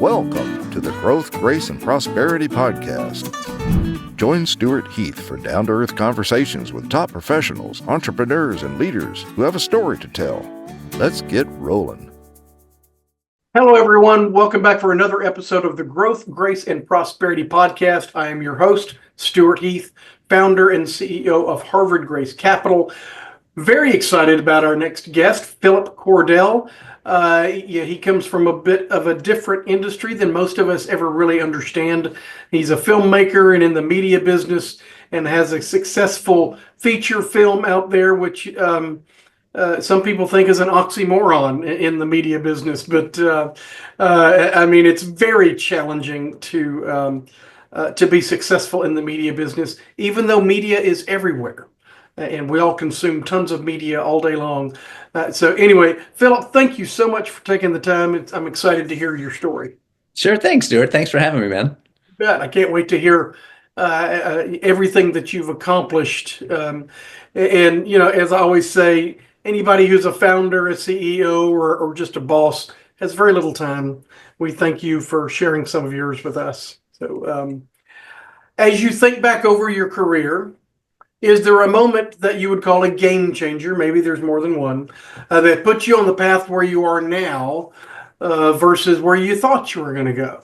Welcome to the Growth, Grace, and Prosperity Podcast. Join Stewart Heath for down-to-earth conversations with top professionals, entrepreneurs, and leaders who have a story to tell. Let's get rolling. Hello, everyone. Welcome back for another episode of the Growth, Grace, and Prosperity Podcast. I am your host, Stewart Heath, founder and CEO of Harvard Grace Capital. Very excited about our next guest, Phillip Cordell. He comes from a bit of a different industry than most of us ever really understand. He's a filmmaker and in the media business and has a successful feature film out there, which some people think is an oxymoron in the media business. But it's very challenging to be successful in the media business, even though media is everywhere. And we all consume tons of media all day long. So anyway, Phillip, thank you so much for taking the time. I'm excited to hear your story. Sure thing, Stuart. Thanks for having me, man. I can't wait to hear everything that you've accomplished. And, as I always say, anybody who's a founder, a CEO, or just a boss has very little time. We thank you for sharing some of yours with us. So as you think back over your career, is there a moment that you would call a game changer? Maybe there's more than one that put you on the path where you are now versus where you thought you were going to go.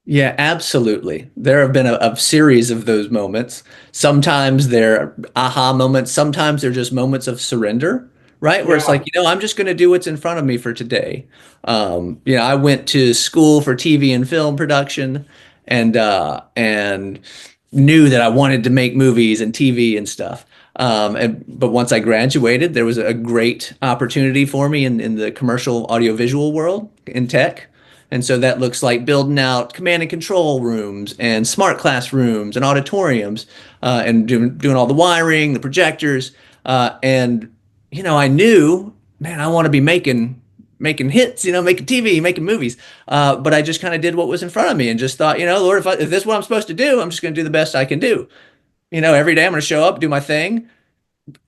Yeah, absolutely. There have been a series of those moments. Sometimes they're aha moments. Sometimes they're just moments of surrender, right? Where it's like, I'm just going to do what's in front of me for today. I went to school for TV and film production and knew that I wanted to make movies and TV and stuff. But once I graduated, there was a great opportunity for me in the commercial audiovisual world in tech. And so that looks like building out command and control rooms and smart classrooms and auditoriums and doing all the wiring, the projectors. I knew, man, I want to be making hits, making TV, making movies. But I just kind of did what was in front of me and just thought, Lord, if this is what I'm supposed to do, I'm just going to do the best I can do. Every day I'm going to show up, do my thing.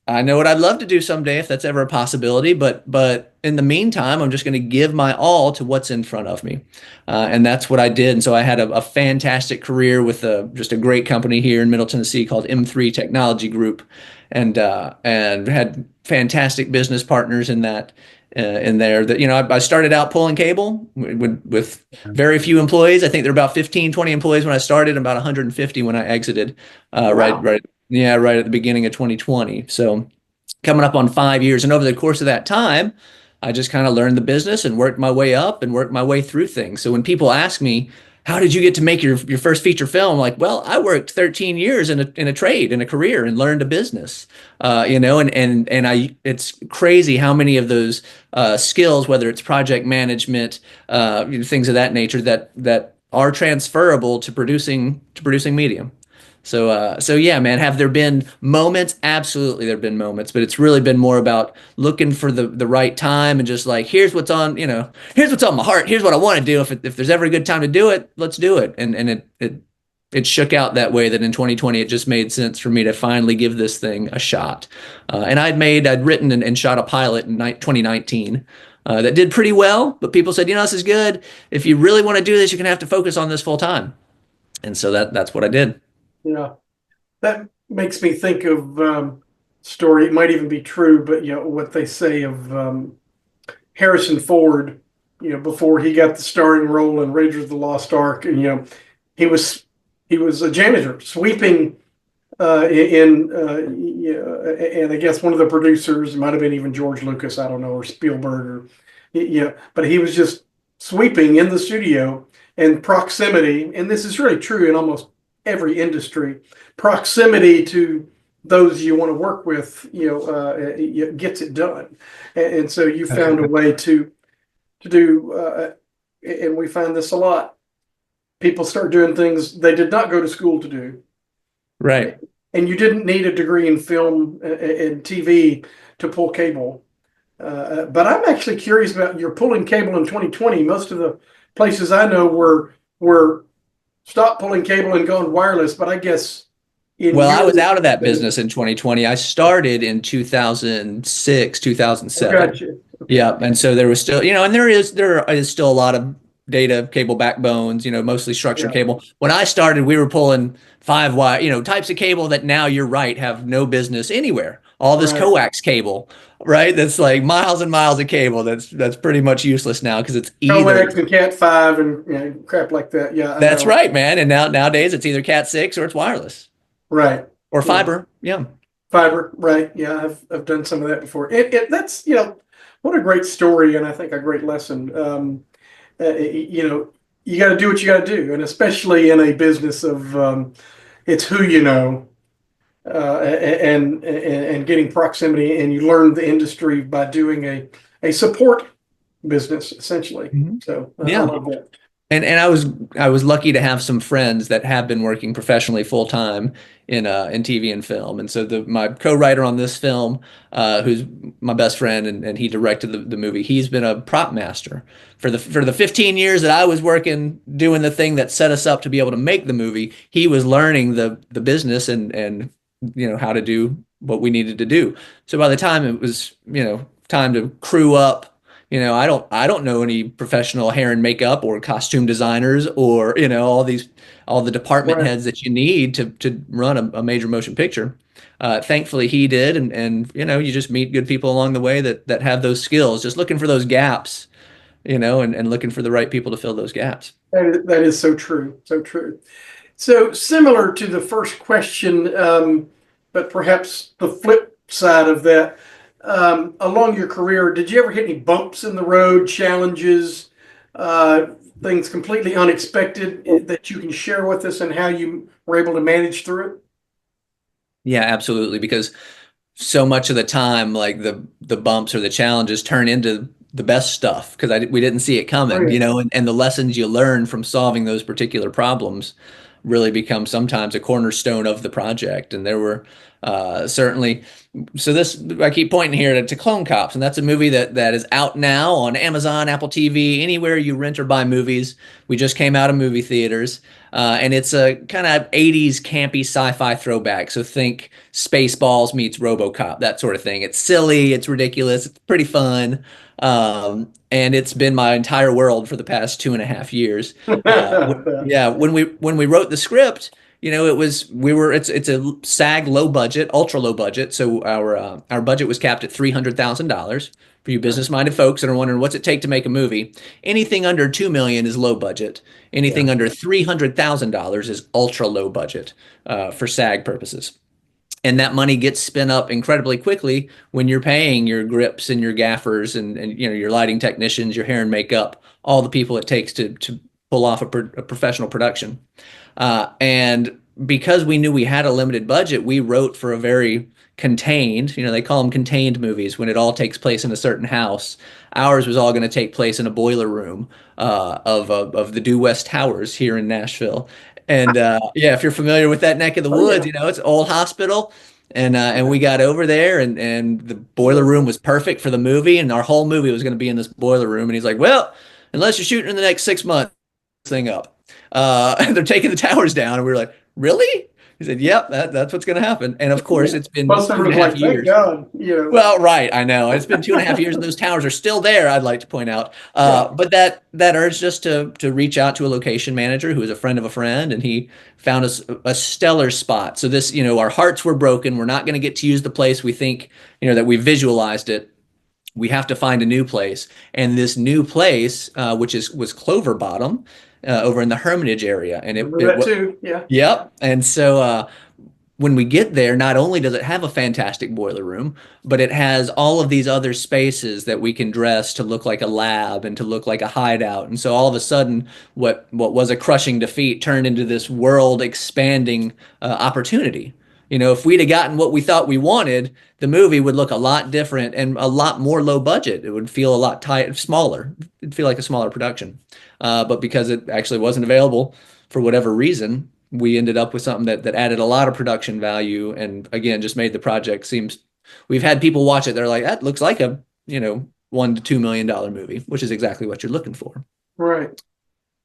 I know what I'd love to do someday if that's ever a possibility, but in the meantime, I'm just going to give my all to what's in front of me. And that's what I did. And so I had a fantastic career with just a great company here in Middle Tennessee called M3 Technology Group, and had fantastic business partners in there that, I started out pulling cable with very few employees. I think there were about 15, 20 employees when I started, and about 150 when I exited, wow. Right at the beginning of 2020. So coming up on 5 years. And over the course of that time, I just kind of learned the business and worked my way up and worked my way through things. So when people ask me, how did you get to make your first feature film? I'm like, well, I worked 13 years in a trade, in a career, and learned a business, it's crazy how many of those skills, whether it's project management, things of that nature that are transferable to producing medium. So yeah, man, have there been moments? Absolutely, there have been moments, but it's really been more about looking for the right time and just like, here's what's on my heart. Here's what I want to do. If there's ever a good time to do it, let's do it. And it shook out that way that in 2020, it just made sense for me to finally give this thing a shot. And I'd written and shot a pilot in 2019 that did pretty well, but people said, this is good. If you really want to do this, you're going to have to focus on this full time. And so that's what I did. Yeah, that makes me think of story. It might even be true, but what they say of Harrison Ford. Before he got the starring role in Raiders of the Lost Ark, and he was a janitor sweeping and I guess one of the producers, might have been even George Lucas, I don't know, or Spielberg, but he was just sweeping in the studio, and proximity, and this is really true in almost every industry, proximity to those you want to work with, gets it done. And so you found a way to do, and we find this a lot. People start doing things they did not go to school to do. Right. And you didn't need a degree in film and TV to pull cable. But I'm actually curious about your pulling cable in 2020. Most of the places I know were stopped pulling cable and gone wireless, but I guess I was out of that business in 2020. I started in 2006, 2007. Gotcha. Yeah, and so there was still, and there is still a lot of data cable backbones, mostly structured Yeah. cable. When I started, we were pulling 5 wire, types of cable that now you're right have no business anywhere. All this Right. coax cable, right? That's like miles and miles of cable. That's pretty much useless now because it's either. Coax and Cat 5 and crap like that. Yeah, I That's know. right, man. And nowadays it's either Cat 6 or it's wireless Right. or Yeah. fiber. Yeah. Fiber. Right. Yeah, I've done some of that before. That's what a great story, and I think a great lesson. You got to do what you got to do, and especially in a business of it's who you know, and getting proximity, and you learn the industry by doing a support business essentially. Mhm. So I Yeah. love that. And I was lucky to have some friends that have been working professionally full time in TV and film. And so my co-writer on this film, who's my best friend, and he directed the movie. He's been a prop master for the 15 years that I was working doing the thing that set us up to be able to make the movie. He was learning the business and how to do what we needed to do. So by the time it was time to crew up. I don't know any professional hair and makeup or costume designers or all the department Right. heads that you need to run a major motion picture. Thankfully, he did, and you just meet good people along the way that have those skills. Just looking for those gaps, and looking for the right people to fill those gaps. That is so true. So true. So similar to the first question, but perhaps the flip side of that. Along your career, did you ever hit any bumps in the road, challenges, uh, things completely unexpected that you can share with us, and how you were able to manage through it? Yeah, absolutely. Because so much of the time, like the bumps or the challenges turn into the best stuff because we didn't see it Oh coming, yeah. and the lessons you learn from solving those particular problems really become sometimes a cornerstone of the project. And there were certainly so this I keep pointing here to Clone Cops, and that's a movie that is out now on Amazon, Apple TV, anywhere you rent or buy movies. We just came out of movie theaters, and it's a kind of 80s campy sci-fi throwback. So think Spaceballs meets RoboCop, that sort of thing. It's silly, it's ridiculous, it's pretty fun. And it's been my entire world for the past 2.5 years. Yeah, when we wrote the script, it's a SAG low budget, ultra low budget. So our budget was capped at $300,000. For you business minded folks that are wondering what's it take to make a movie, anything under 2 million is low budget. Yeah. Anything under $300,000 is ultra low budget for SAG purposes. And that money gets spent up incredibly quickly when you're paying your grips and your gaffers and your lighting technicians, your hair and makeup, all the people it takes to pull off a professional production. And because we knew we had a limited budget, we wrote for a very contained, they call them contained movies when it all takes place in a certain house. Ours was all going to take place in a boiler room of the Due West Towers here in Nashville. And yeah, if you're familiar with that neck of the Oh woods, yeah. it's an old hospital. And we got over there, and the boiler room was perfect for the movie, and our whole movie was going to be in this boiler room. And he's like, "Well, unless you're shooting in the next 6 months, thing up. They're taking the towers down." And we were like, "Really?" He said, "Yep, that's what's going to happen." And of course, Yeah. it's been Most of two it and was a half like, thank years. God, Well, right, I know. It's been 2.5 years, and those towers are still there. I'd like to point out, Yeah. but that urged us to reach out to a location manager who is a friend of a friend, and he found us a stellar spot. So this, our hearts were broken. We're not going to get to use the place we think, that we visualized it. We have to find a new place, and this new place, which was Clover Bottom, over in the Hermitage area, and Remember that too. Yeah. yep. And so when we get there, not only does it have a fantastic boiler room, but it has all of these other spaces that we can dress to look like a lab and to look like a hideout. And so all of a sudden, what was a crushing defeat turned into this world expanding opportunity. If we'd have gotten what we thought we wanted, the movie would look a lot different and a lot more low budget. It would feel a lot smaller. It'd feel like a smaller production. But because it actually wasn't available for whatever reason, we ended up with something that added a lot of production value and again just made the project seems. We've had people watch it, they're like, that looks like a $1 to $2 million movie, which is exactly what you're looking for. Right.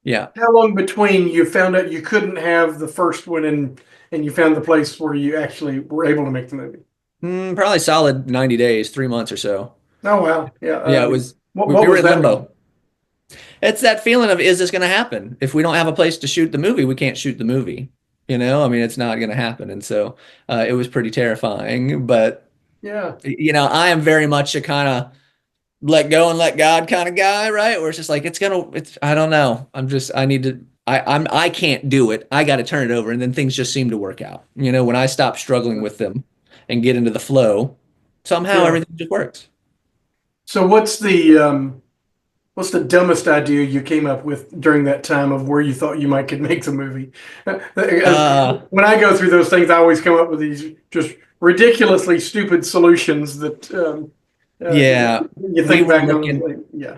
Yeah. How long between you found out you couldn't have the first one and you found the place where you actually were able to make the movie? Probably solid 90 days, 3 months or so. Oh wow. Yeah. Yeah, it was What we what were was in that one? limbo. it's that feeling of, is this going to happen? If we don't have a place to shoot the movie, we can't shoot the movie. I mean, it's not going to happen. And so it was pretty terrifying. But, Yeah. I am very much a kind of let go and let God kind of guy, right? Where it's just like, I don't know. I can't do it. I got to turn it over. And then things just seem to work out. When I stop struggling with them and get into the flow, somehow Yeah. everything just works. So what's the dumbest idea you came up with during that time of where you thought you might could make the movie? When I go through those things, I always come up with these just ridiculously stupid solutions that Yeah, you think back on. Like, yeah,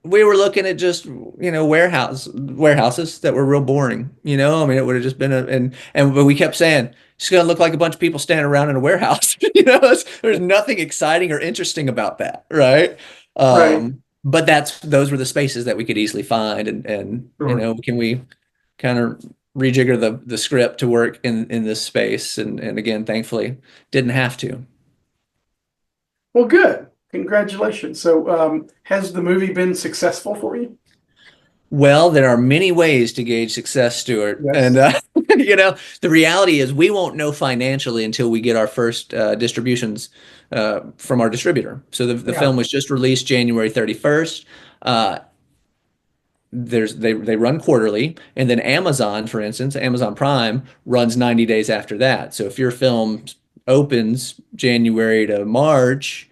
we were looking at just warehouses that were real boring. I mean, it would have just been but we kept saying it's going to look like a bunch of people standing around in a warehouse. There's nothing exciting or interesting about that, right? right. But those were the spaces that we could easily find, and Sure. can we kind of rejigger the script to work in this space? And again, thankfully, didn't have to. Well, good. Congratulations. So, has the movie been successful for you? Well, there are many ways to gauge success, Stuart. And, Yes. the reality is we won't know financially until we get our first distributions from our distributor. So the Yeah. film was just released January 31st. Uh, they run quarterly, and then Amazon, for instance, Amazon Prime runs 90 days after that. So if your film opens January to March,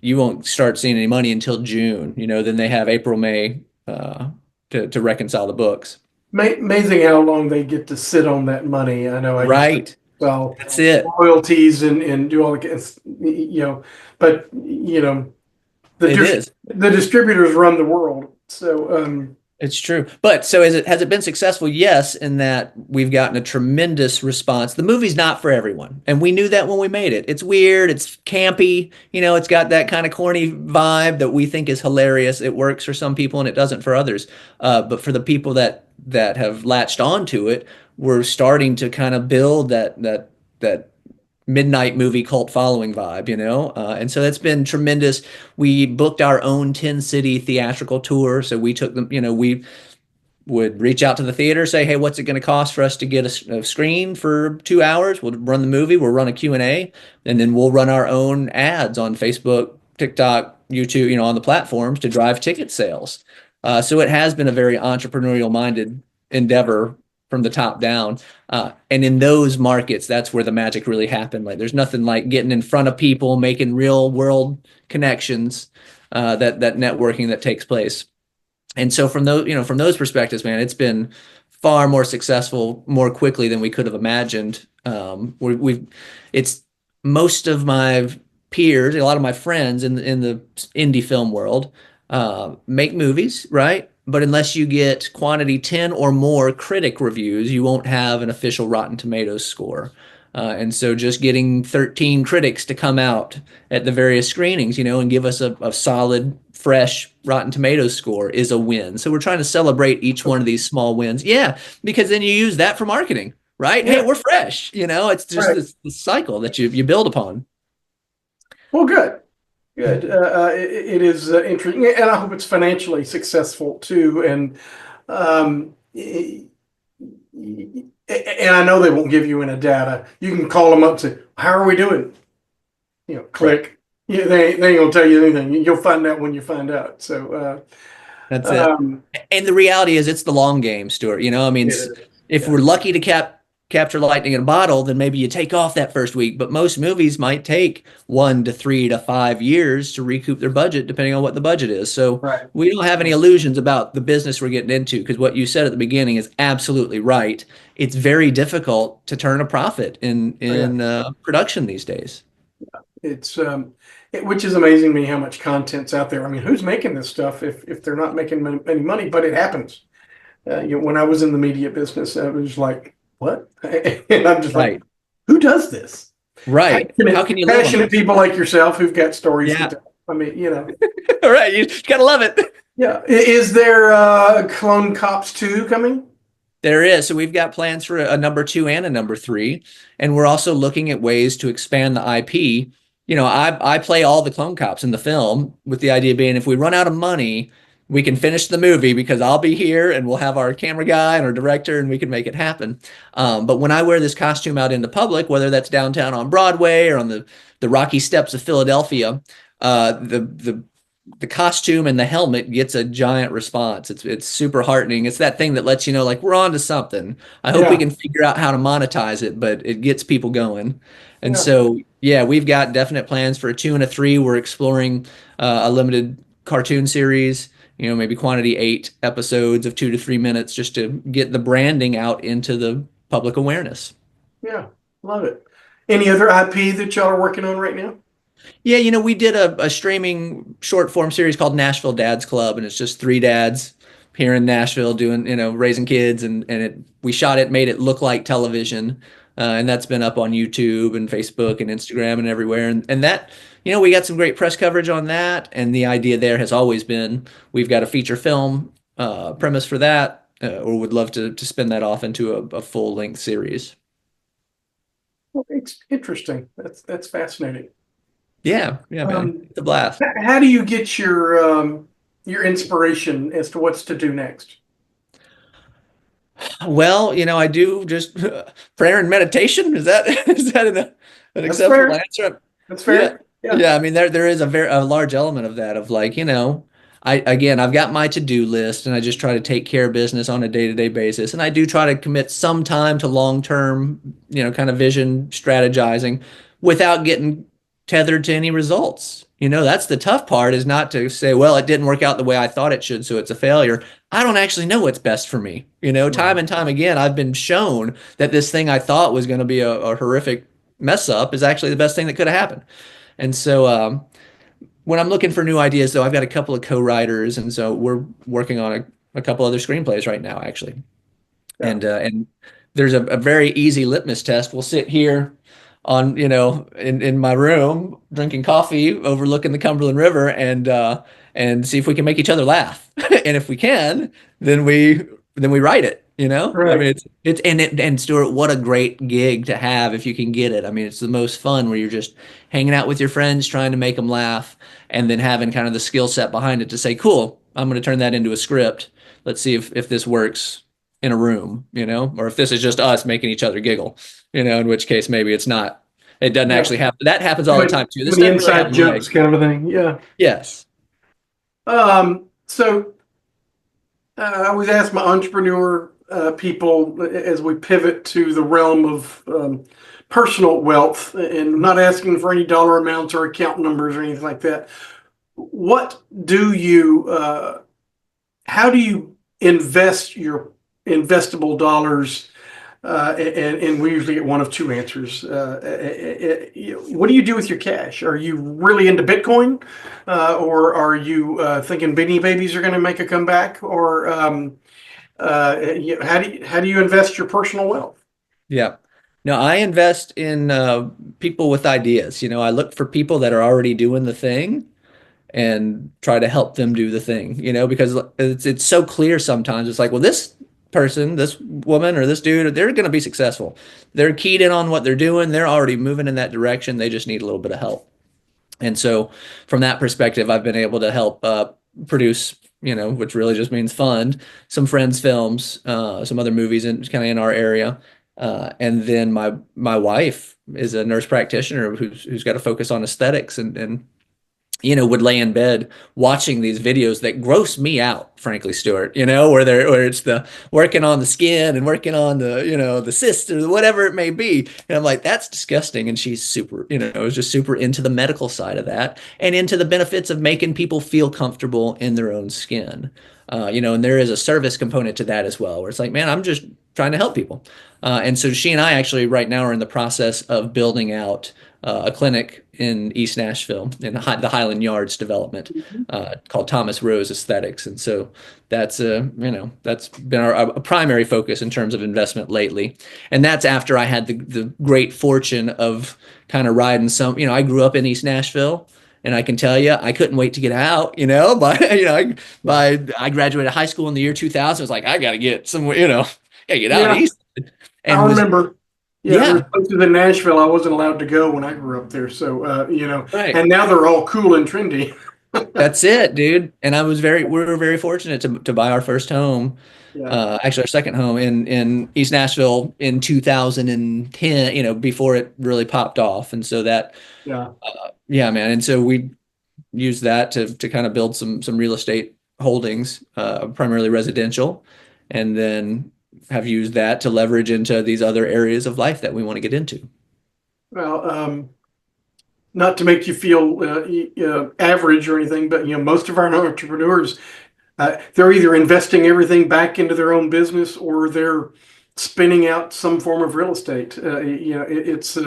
you won't start seeing any money until June. Then they have April, May to reconcile the books. Amazing how long they get to sit on that money. I know I used to Right. sell That's it. royalties and do all the, but the It is. the distributors run the world. So, It's true. But so has it been successful? Yes, in that we've gotten a tremendous response. The movie's not for everyone, and we knew that when we made it. It's weird, it's campy, it's got that kind of corny vibe that we think is hilarious. It works for some people and it doesn't for others. But for the people that have latched onto it, we're starting to kind of build that midnight movie cult following vibe. And so that's been tremendous. We booked our own 10 city theatrical tour. So we took them, we would reach out to the theater, say, hey, what's it going to cost for us to get a screen for 2 hours? We'll run the movie, we'll run a Q&A, and then we'll run our own ads on Facebook, TikTok, YouTube, on the platforms to drive ticket sales. So it has been a very entrepreneurial minded endeavor from the top down. And in those markets, that's where the magic really happened. Like there's nothing like getting in front of people, making real world connections, that networking that takes place. And so from those perspectives, man, it's been far more successful more quickly than we could have imagined. It's most of my peers, a lot of my friends in the indie film world, make movies, right? But unless you get quantity 10 or more critic reviews, you won't have an official Rotten Tomatoes score. And so just getting 13 critics to come out at the various screenings, and give us a solid, fresh Rotten Tomatoes score is a win. So we're trying to celebrate each one of these small wins. Yeah, because then you use that for marketing, right? Hey, yeah, we're fresh. It's just right. this cycle that you build upon. Well, good. Good. It is interesting, and I hope it's financially successful too. And I know they won't give you any data. You can call them up and say, "How are we doing?" Click. Yeah, they ain't gonna tell you anything. You'll find out when you find out. So, That's it. um, And the reality is it's the long game, Stuart. I mean, it is. if Yeah. we're lucky to capture lightning in a bottle, then maybe you take off that first week. But most movies might take 1 to 3 to 5 years to recoup their budget, depending on what the budget is. So Right. we don't have any illusions about the business we're getting into, because what you said at the beginning is absolutely right. It's very difficult to turn a profit in Oh, yeah. production these days. It's which is amazing to me how much content's out there. I mean, who's making this stuff if they're not making any money? But it happens. When I was in the media business, I was like, "What?" And I'm just like, Right. "Who does this?" Right. How can you live on Passionate this? people like yourself who've got stories to Yeah. tell. I mean, All right. You gotta love it. yeah. Is there Clone Cops 2 coming? There is. So we've got plans for a number 2 and a number 3. And we're also looking at ways to expand the IP. I play all the clone cops in the film, with the idea being if we run out of money, we can finish the movie because I'll be here and we'll have our camera guy and our director and we can make it happen. But when I wear this costume out into public, whether that's downtown on Broadway or on the rocky steps of Philadelphia, the costume and the helmet gets a giant response. It's super heartening. It's that thing that lets you know, like, we're on to something. I hope we can figure out how to monetize it, but it gets people going. And so, yeah, we've got definite plans for a 2 and a 3. We're exploring a limited cartoon series, maybe quantity 8 episodes of 2 to 3 minutes, just to get the branding out into the public awareness. Yeah, love it. Any other IP that y'all are working on right now? Yeah, we did a streaming short form series called Nashville Dads Club, and it's just 3 dads here in Nashville doing, raising kids, and we shot it, made it look like television, and that's been up on YouTube and Facebook and Instagram and everywhere, and that, we got some great press coverage on that, and the idea there has always been we've got a feature film premise for that, or would love to spin that off into a full length series. Well, it's interesting. That's fascinating. Yeah, man, it's a blast. How do you get your inspiration as to what's to do next? Well, I do just prayer and meditation. Is that an acceptable answer? That's fair. Yeah. I mean, there is a large element of that, of like, I've got my to-do list, and I just try to take care of business on a day-to-day basis. And I do try to commit some time to long-term, kind of vision strategizing without getting tethered to any results. That's the tough part, is not to say, well, it didn't work out the way I thought it should, so it's a failure. I don't actually know what's best for me. Time and time again, I've been shown that this thing I thought was going to be a horrific mess up is actually the best thing that could have happened. And so when I'm looking for new ideas, though, I've got a couple of co-writers, and so we're working on a couple other screenplays right now, actually. Yeah. And there's a very easy litmus test. We'll sit here on, in my room drinking coffee overlooking the Cumberland River, and see if we can make each other laugh. And if we can, then we write it, Right. I mean, and Stewart, what a great gig to have if you can get it. I mean, it's the most fun where you're just hanging out with your friends, trying to make them laugh, and then having kind of the skill set behind it to say, cool, I'm going to turn that into a script. Let's see if this works in a room, or if this is just us making each other giggle, in which case maybe it's not. It doesn't actually happen. That happens all the time too. This the inside jokes kind of a thing. Yeah. Yes. So I always ask my entrepreneur people, as we pivot to the realm of personal wealth, and I'm not asking for any dollar amounts or account numbers or anything like that. How do you invest your investable dollars? And we usually get one of 2 answers. What do you do with your cash? Are you really into Bitcoin, or are you thinking Beanie Babies are going to make a comeback, or how do you invest your personal wealth? Yeah, no, I invest in people with ideas. I look for people that are already doing the thing and try to help them do the thing. Because it's so clear sometimes. It's like, well, this person, this woman or this dude, they're going to be successful. They're keyed in on what they're doing. They're already moving in that direction. They just need a little bit of help. And so from that perspective, I've been able to help produce, which really just means fund some friends' films, some other movies kind of in our area. And then my wife is a nurse practitioner who's got to focus on aesthetics, and would lay in bed watching these videos that gross me out, frankly, Stewart, where it's the working on the skin and working on the cyst or whatever it may be. And I'm like, that's disgusting. And she's super, is just super into the medical side of that, and into the benefits of making people feel comfortable in their own skin. And there is a service component to that as well, where it's like, man, I'm just trying to help people. And so she and I actually right now are in the process of building out a clinic in East Nashville in the Highland Yards development called Thomas Rose Aesthetics. And so that's that's been our primary focus in terms of investment lately. And that's after I had the great fortune of kind of riding some, I grew up in East Nashville. And I can tell you, I couldn't wait to get out, I graduated high school in the year 2000. I was like, I got to get somewhere, gotta get out of East. And I remember. Yeah, places in Nashville I wasn't allowed to go when I grew up there. So, right. And now they're all cool and trendy. That's it, dude. And we were very fortunate to buy our first home, Yeah, actually our second home in East Nashville in 2010, before it really popped off. And so that, yeah. yeah, man. And so we used that to kind of build some real estate holdings, primarily residential, and then have used that to leverage into these other areas of life that we want to get into. Well, not to make you feel average or anything, but most of our entrepreneurs, they're either investing everything back into their own business or they're spinning out some form of real estate. It's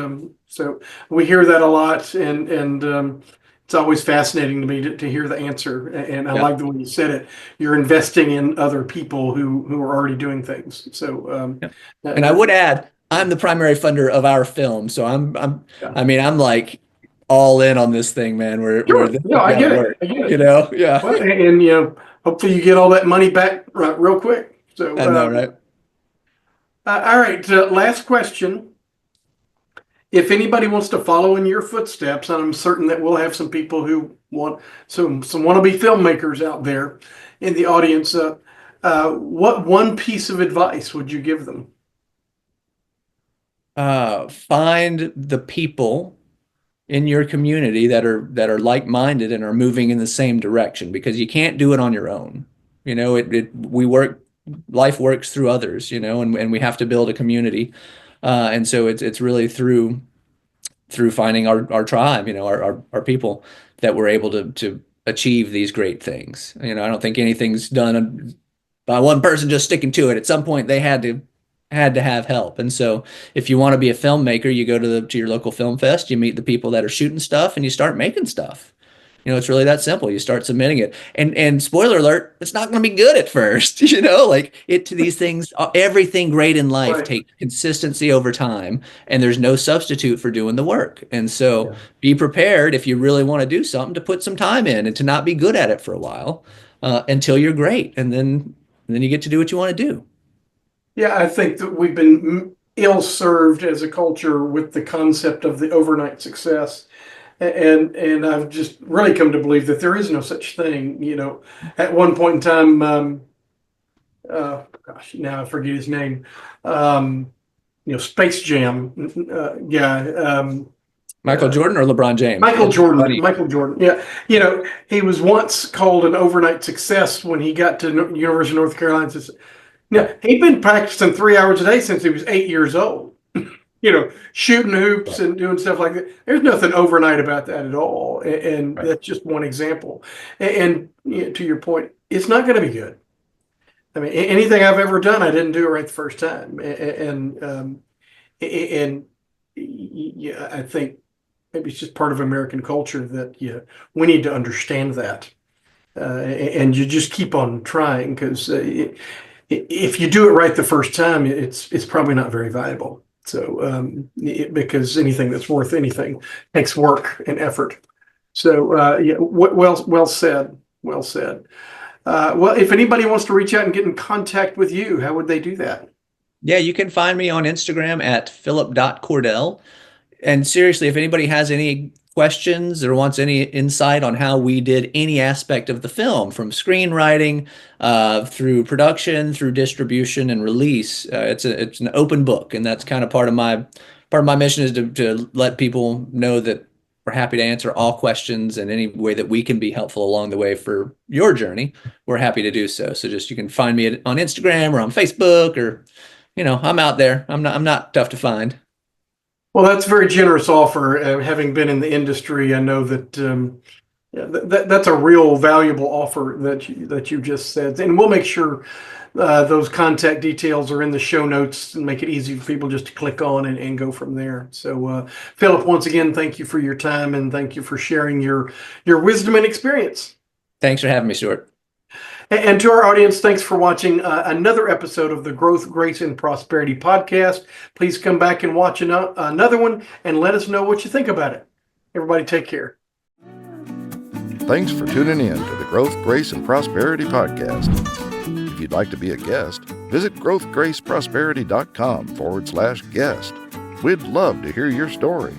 so we hear that a lot, and it's always fascinating to me to hear the answer. And I Yeah. like the way you said it. You're investing in other people who are already doing things. So Yeah. And I would add, I'm the primary funder of our film, so yeah. I mean, I'm like all in on this thing, man. We're Sure. this No, has I got to get it. work, I get it. Yeah. Well, and hopefully you get all that money back real quick. So, I know, right? all right. Last question. If anybody wants to follow in your footsteps, and I'm certain that we'll have some people who want some wannabe filmmakers out there in the audience. What one piece of advice would you give them? Find the people in your community that are like-minded and are moving in the same direction, because you can't do it on your own. Life works through others, and we have to build a community. And so it's really through finding our tribe, our people, that we're able to achieve these great things. I don't think anything's done by one person just sticking to it. At some point, they had to have help. And so if you want to be a filmmaker, you go to your local film fest, you meet the people that are shooting stuff, and you start making stuff. It's really that simple. You start submitting it. And spoiler alert, it's not going to be good at first. Like to these things, everything great in life Right. takes consistency over time, and there's no substitute for doing the work. And so Yeah. be prepared, if you really want to do something, to put some time in and to not be good at it for a while, until you're great. And then you get to do what you want to do. Yeah, I think that we've been ill-served as a culture with the concept of the overnight success. And I've just really come to believe that there is no such thing. At one point in time, gosh, now I forget his name. Space Jam guy. Michael Jordan or LeBron James? Michael That's Jordan. funny. Michael Jordan. Yeah. He was once called an overnight success when he got to University of North Carolina. Yeah, he'd been practicing 3 hours a day since he was 8 years old. Shooting hoops and doing stuff like that. There's nothing overnight about that at all. And Right. that's just one example. And to your point, it's not going to be good. I mean, anything I've ever done, I didn't do it right the first time. And yeah, I think maybe it's just part of American culture that we need to understand that. And you just keep on trying, because if you do it right the first time, it's probably not very valuable. So because anything that's worth anything takes work and effort. So yeah, well said. Well said. Well, if anybody wants to reach out and get in contact with you, how would they do that? Yeah, you can find me on Instagram at philip.cordell. And seriously, if anybody has any questions or wants any insight on how we did any aspect of the film, from screenwriting, through production, through distribution and release, it's an open book, and that's kind of part of my mission, is to let people know that we're happy to answer all questions, and any way that we can be helpful along the way for your journey, we're happy to do so. So you can find me on Instagram or on Facebook, or I'm out there. I'm not tough to find. Well, that's a very generous offer. Having been in the industry, I know that yeah, that's a real valuable offer that you just said. And we'll make sure those contact details are in the show notes and make it easy for people just to click on and go from there. So, Philip, once again, thank you for your time, and thank you for sharing your wisdom and experience. Thanks for having me, Stuart. And to our audience, thanks for watching another episode of the Growth, Grace, and Prosperity podcast. Please come back and watch another one, and let us know what you think about it. Everybody take care. Thanks for tuning in to the Growth, Grace, and Prosperity podcast. If you'd like to be a guest, visit growthgraceprosperity.com/guest. We'd love to hear your story.